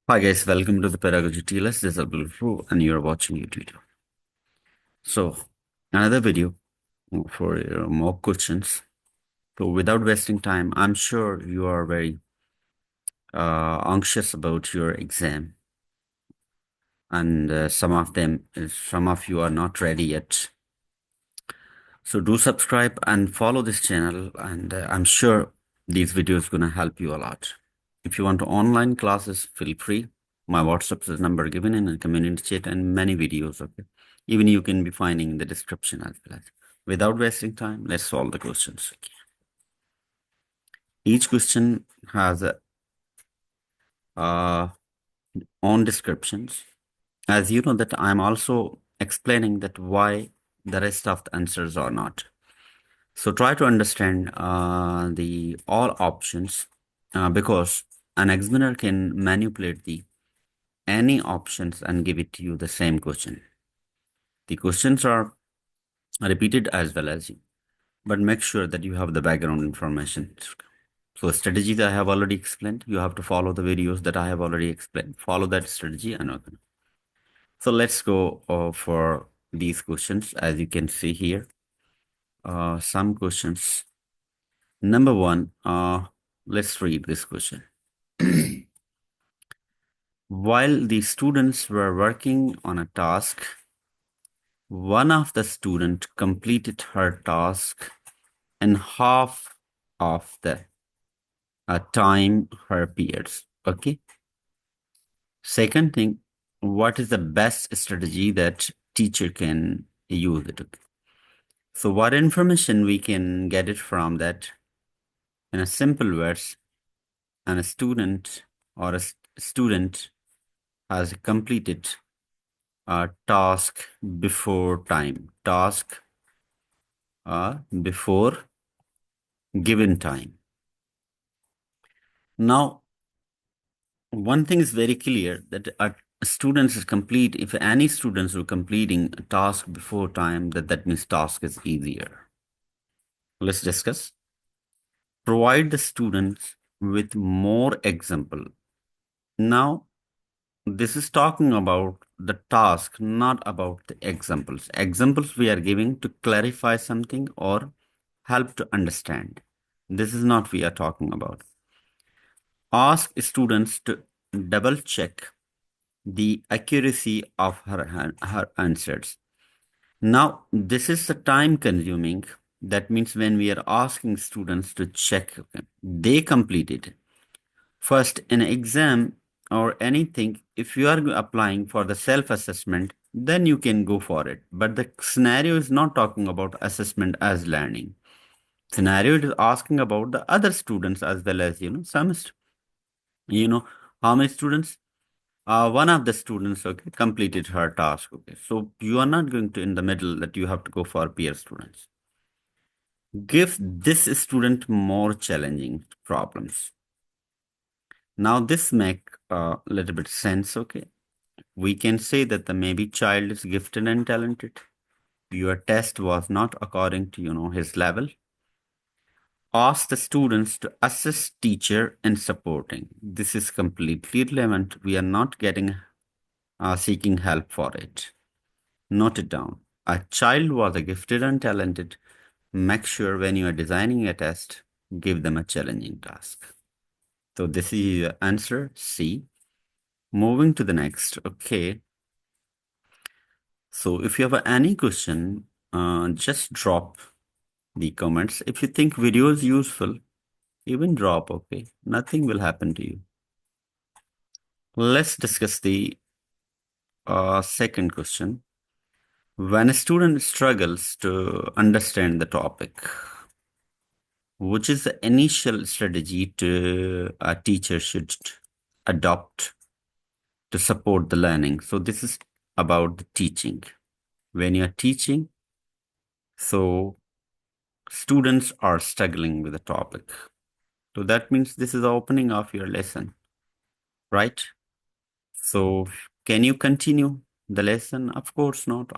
Hi guys, welcome to the Pedagogy TLS. This is Abdul Fu and you're watching YouTube. So, another video for your mock questions. So, without wasting time, I'm sure you are very anxious about your exam, and some of you are not ready yet. So, do subscribe and follow this channel, and I'm sure these videos gonna help you a lot. If you want online classes, feel free. My WhatsApp is number given in the community chat and many videos. Okay, even you can be finding in the description as well. Without wasting time, let's solve the questions. Okay. Each question has a uh, own descriptions. As you know that I'm also explaining that why the rest of the answers are not. So try to understand the all options because an examiner can manipulate the any options and give it to you the same question. The questions are repeated as well as you, but make sure that you have the background information. So strategies I have already explained. You have to follow the videos that I have already explained. Follow that strategy and okay. So let's go for these questions. As you can see here, some questions. Number one, let's read this question. While the students were working on a task, one of the students completed her task in half of the time her peers. Okay. Second thing, what is the best strategy that teacher can use it? Okay. So what information we can get it from that in a simple words, and a student or student has completed a task before time, task before given time. Now, one thing is very clear that students is complete. If any students are completing a task before time, that means task is easier. Let's discuss. Provide the students with more example. Now, this is talking about the task, not about the examples. Examples we are giving to clarify something or help to understand. This is not we are talking about. Ask students to double check the accuracy of her answers. Now, this is the time consuming. That means when we are asking students to check, okay, they completed. First, in an exam or anything, if you are applying for the self assessment, then you can go for it. But the scenario is not talking about assessment as learning. Scenario it is asking about the other students as well as, some, you know, how many students? One of the students, okay, completed her task. Okay, so you are not going to in the middle that you have to go for peer students. Give this student more challenging problems. Now this make a little bit sense. Okay, we can say that the maybe child is gifted and talented. Your test was not according to his level. Ask the students to assist teacher in supporting. This is completely relevant. We are not getting seeking help for it. Note it down. A child was a gifted and talented. Make sure when you are designing a test, give them a challenging task. So this is your answer C. Moving to the next. Okay. So if you have any question, just drop the comments. If you think video is useful, even drop. Okay. Nothing will happen to you. Let's discuss the second question. When a student struggles to understand the topic, which is the initial strategy to a teacher should adopt to support the learning? So this is about the teaching. When you're teaching, so students are struggling with the topic. So that means this is the opening of your lesson, right? So can you continue the lesson? Of course not.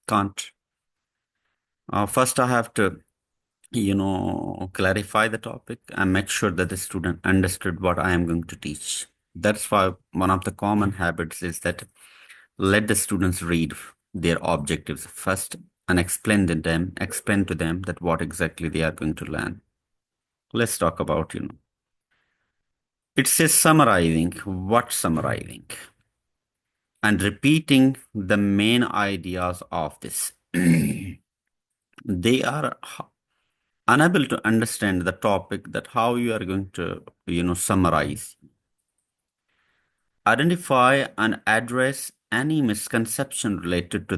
Can't. First, I have to clarify the topic and make sure that the student understood what I am going to teach. That's why one of the common habits is that let the students read their objectives first and explain to them that what exactly they are going to learn. Let's talk about, it says summarizing. What summarizing? And repeating the main ideas of this. They are unable to understand the topic, that how you are going to, summarize. Identify and address any misconception related to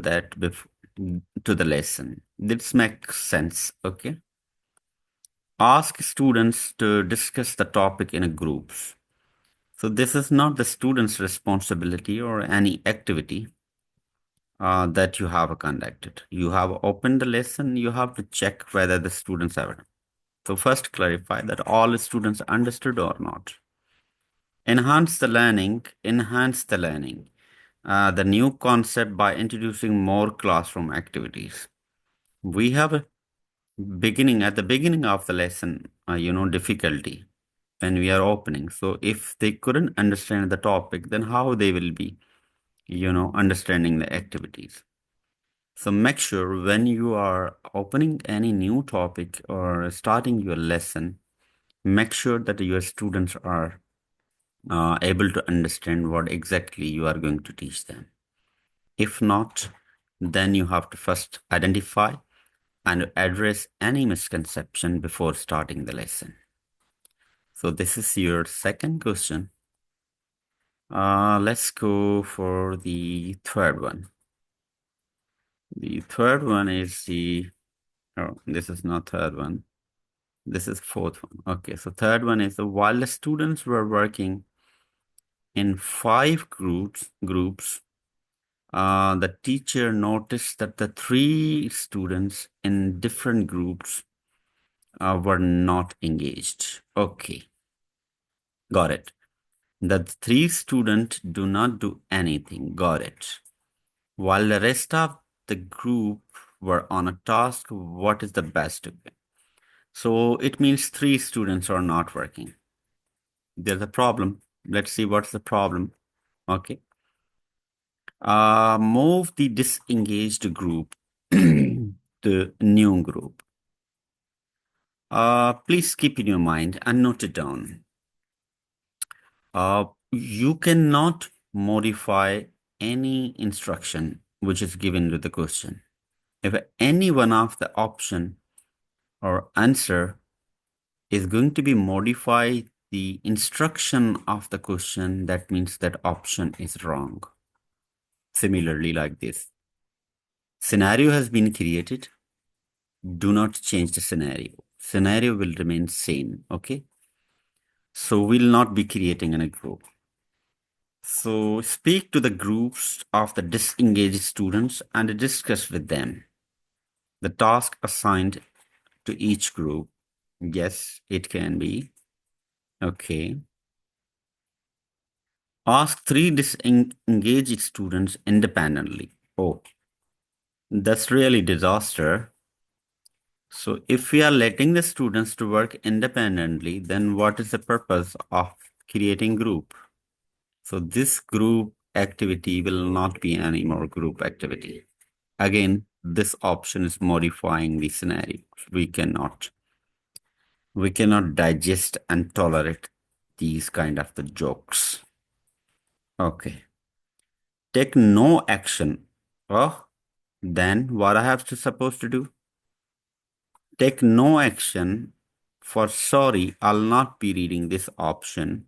to the lesson. This makes sense, okay? Ask students to discuss the topic in groups. So this is not the student's responsibility or any activity that you have conducted. You have opened the lesson, you have to check whether the students have. So first clarify that all students understood or not. Enhance the learning. The new concept by introducing more classroom activities. We have a at the beginning of the lesson, difficulty when we are opening. So if they couldn't understand the topic, then how they will be, understanding the activities. So make sure when you are opening any new topic or starting your lesson, make sure that your students are able to understand what exactly you are going to teach them. If not, then you have to first identify and address any misconception before starting the lesson. So this is your second question. Let's go for the third one. The third one is this is not third one. This is fourth one. Okay, so third one is while the students were working in 5 groups, the teacher noticed that the 3 students in different groups were not engaged. Okay, got it. The 3 students do not do anything. Got it. While the rest of the group were on a task, what is the best way? So it means 3 students are not working. There's a problem. Let's see what's the problem. Okay. Move the disengaged group to new group. Please keep in your mind and note it down. You cannot modify any instruction which is given to the question. If any one of the option or answer is going to be modify the instruction of the question, that means that option is wrong. Similarly, like this. Scenario has been created. Do not change the scenario. Scenario will remain same, okay? So we'll not be creating a group. So speak to the groups of the disengaged students and discuss with them the task assigned to each group. Yes, it can be. Okay. Ask 3 disengaged students independently. Oh, that's really disaster. So if we are letting the students to work independently, then what is the purpose of creating group? So this group activity will not be any more group activity. Again, this option is modifying the scenario. We cannot digest and tolerate these kind of the jokes. Okay. Take no action. Oh, then what I have to supposed to do? Take no action. For sorry, I'll not be reading this option,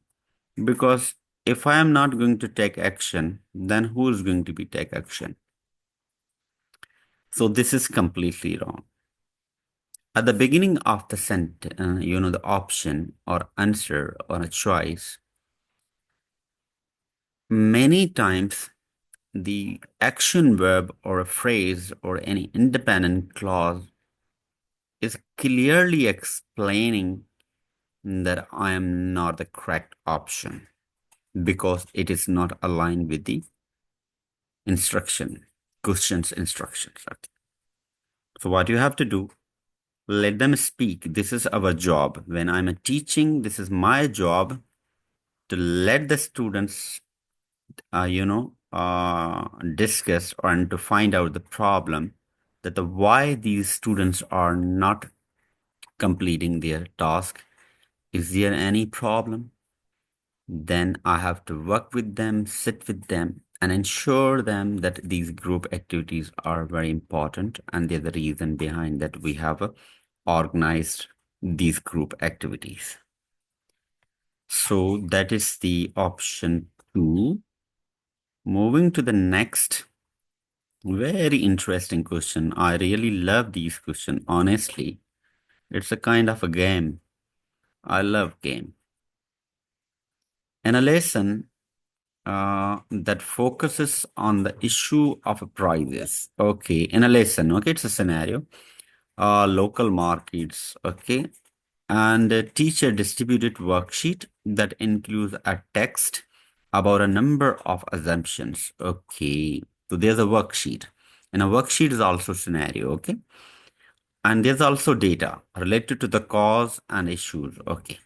because if I am not going to take action, then who is going to be take action? So this is completely wrong. At the beginning of the the option or answer or a choice, many times the action verb or a phrase or any independent clause is clearly explaining that I am not the correct option because it is not aligned with the question's instructions. Okay. So what you have to do, let them speak. This is our job. When I'm teaching, this is my job to let the students, discuss and to find out the problem that the why these students are not completing their task. Is there any problem? Then I have to work with them, sit with them, and ensure them that these group activities are very important, and they're the reason behind that we have organized these group activities. So that is the option 2. Moving to the next, very interesting question. I really love these questions, honestly. It's a kind of a game. I love game. In a lesson that focuses on the issue of prices. Okay, in a lesson, okay, it's a scenario. Local markets, okay, and a teacher distributed worksheet that includes a text about a number of assumptions. Okay, so there's a worksheet, and a worksheet is also scenario. Okay, and there's also data related to the cause and issues. Okay,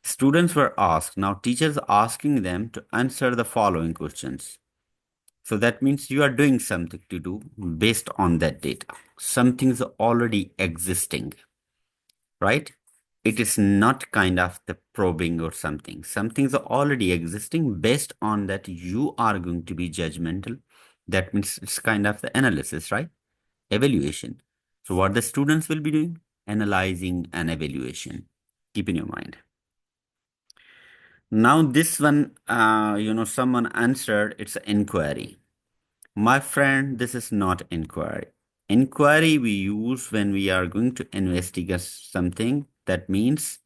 students were asked. Now teachers asking them to answer the following questions. So that means you are doing something to do based on that data. Something's already existing, right? It is not kind of the probing or something. Something's already existing. Based on that, you are going to be judgmental. That means it's kind of the analysis, right? Evaluation. So what the students will be doing? Analyzing and evaluation. Keep in your mind. Now this one, someone answered it's an inquiry. My friend, this is not inquiry. Inquiry we use when we are going to investigate something. That means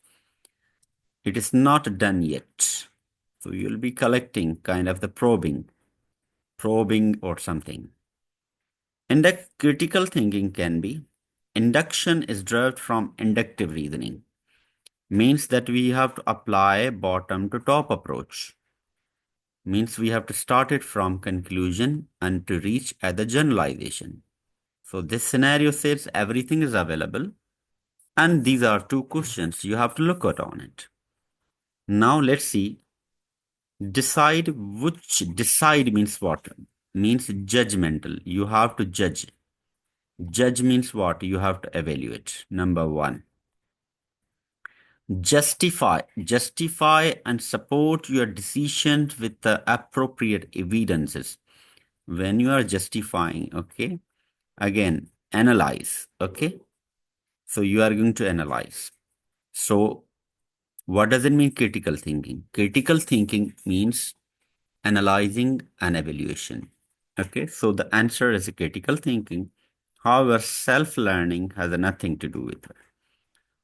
it is not done yet. So you'll be collecting kind of the probing or something. Critical thinking can be induction is derived from inductive reasoning. Means that we have to apply bottom to top approach. Means we have to start it from conclusion and to reach at the generalization. So this scenario says everything is available, and these are two questions you have to look at on it. Now let's see. Decide means what? Means judgmental. You have to judge. Judge means what? You have to evaluate. Number one. Justify and support your decisions with the appropriate evidences. When you are justifying, okay? Again, analyze, okay? So you are going to analyze. So what does it mean critical thinking? Critical thinking means analyzing and evaluation. Okay, so the answer is critical thinking. However, self-learning has nothing to do with it.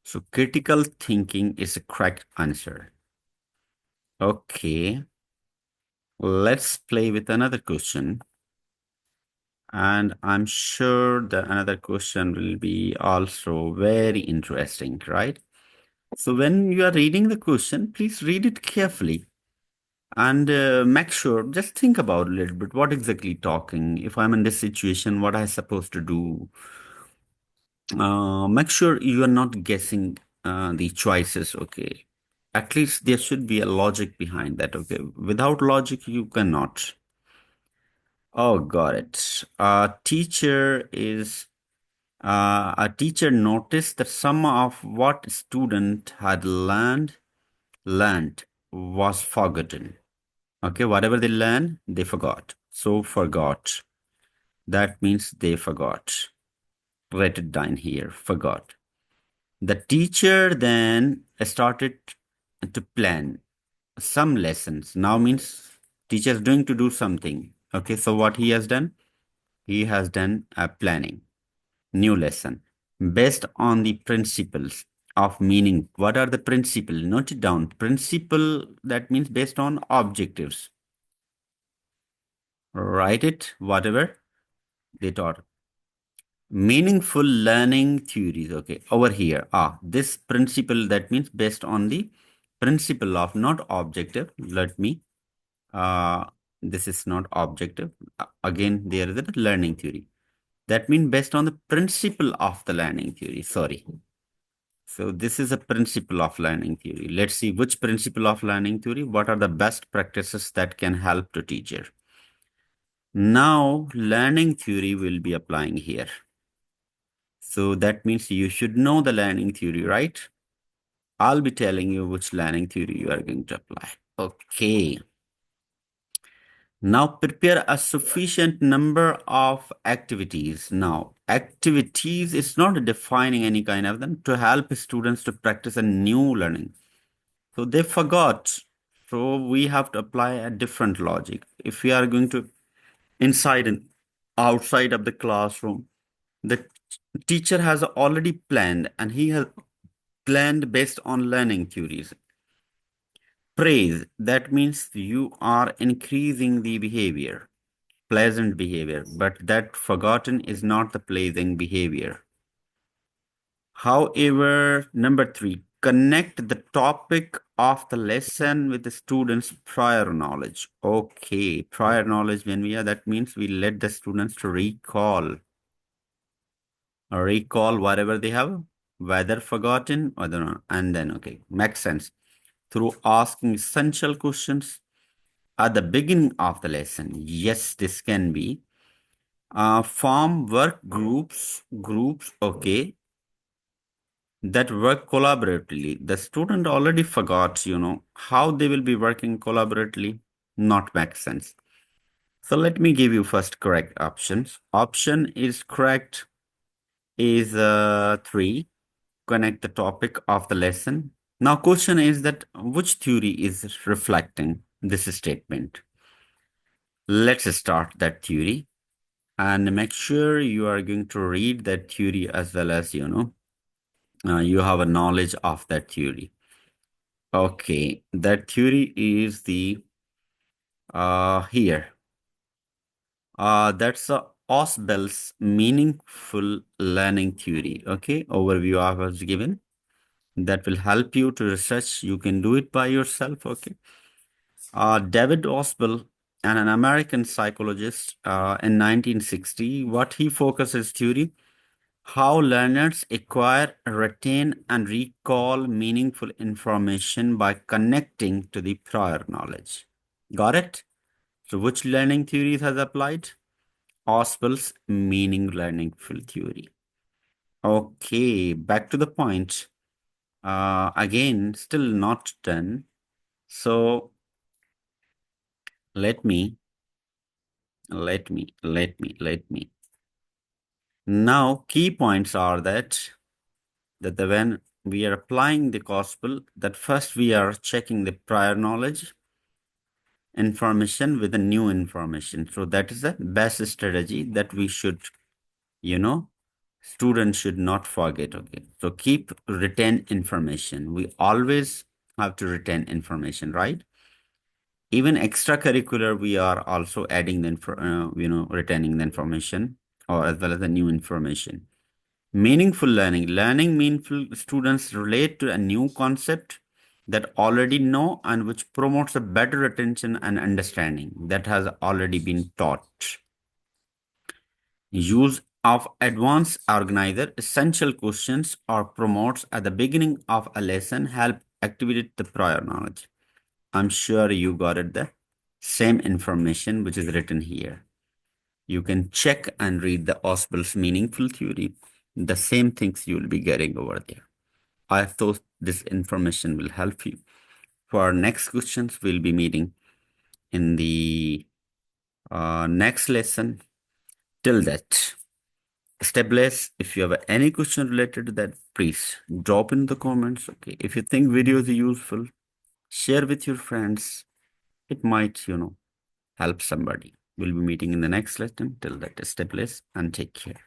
So critical thinking is a correct answer. Okay, let's play with another question. And I'm sure that another question will be also very interesting, right? So when you are reading the question, please read it carefully and make sure, just think about a little bit what exactly talking. If I'm in this situation, what I supposed to do? Make sure you are not guessing the choices, okay? At least there should be a logic behind that, okay? Without logic, you cannot. Oh, got it. A teacher noticed that some of what student had learned was forgotten. Okay, whatever they learn, they forgot. So forgot. That means they forgot. Write it down here. Forgot. The teacher then started to plan some lessons. Now means teacher is doing to do something. Okay, so what he has done? He has done a planning. New lesson based on the principles of meaning. What are the principles? Note it down. Principle, that means based on objectives. Write it, whatever they taught. Meaningful learning theories. Okay, over here. This principle, that means based on the principle of not objective. Let me, this is not objective. Again, there is a learning theory. That means based on the principle of the learning theory. Sorry. So this is a principle of learning theory. Let's see which principle of learning theory, what are the best practices that can help to teacher. Now, learning theory will be applying here. So that means you should know the learning theory, right? I'll be telling you which learning theory you are going to apply. Okay. Now prepare a sufficient number of activities. Now, activities is not defining any kind of them to help students to practice a new learning. So they forgot. So we have to apply a different logic. If we are going to inside and outside of the classroom, the teacher has already planned and he has planned based on learning theories. Praise, that means you are increasing the behavior, pleasant behavior, but that forgotten is not the pleasing behavior. However, number 3, connect the topic of the lesson with the student's prior knowledge. Okay, prior knowledge, when we are, that means we let the students to recall whatever they have, whether forgotten or not, and then, okay, makes sense. Through asking essential questions at the beginning of the lesson. Yes, this can be. Form work groups, okay, that work collaboratively. The student already forgot, how they will be working collaboratively, not make sense. So let me give you first correct options. Option is correct is 3, connect the topic of the lesson. Now question is that which theory is reflecting this statement? Let's start that theory and make sure you are going to read that theory as well as, you have a knowledge of that theory. Okay, that theory is the here. That's Osbel's meaningful learning theory. Okay, overview I was given. That will help you to research. You can do it by yourself. Okay. David Osbel, and an American psychologist in 1960, what he focuses theory, how learners acquire, retain, and recall meaningful information by connecting to the prior knowledge. Got it? So which learning theories has applied? Osbel's meaning learning field theory. Okay, back to the point. Again, still not done. So let me. Now, key points are that when we are applying the gospel, that first we are checking the prior knowledge information with the new information. So that is the best strategy that we should, you know, students should not forget. Okay. So keep retain information. We always have to retain information, right? Even extracurricular, we are also adding the, retaining the information or as well as the new information. Meaningful learning. Learning meaningful students relate to a new concept that already know and which promotes a better attention and understanding that has already been taught. Use of advanced organizer essential questions or promotes at the beginning of a lesson help activate the prior knowledge. I'm sure you got it the same information which is written here. You can check and read the Osbel's meaningful theory. The same things you will be getting over there. I thought this information will help you. For our next questions, we'll be meeting in the next lesson. Till that, stay blessed. If you have any question related to that, please drop in the comments. Okay. If you think video is useful, share with your friends. It might, help somebody. We'll be meeting in the next lesson. Till that, stay blessed and take care.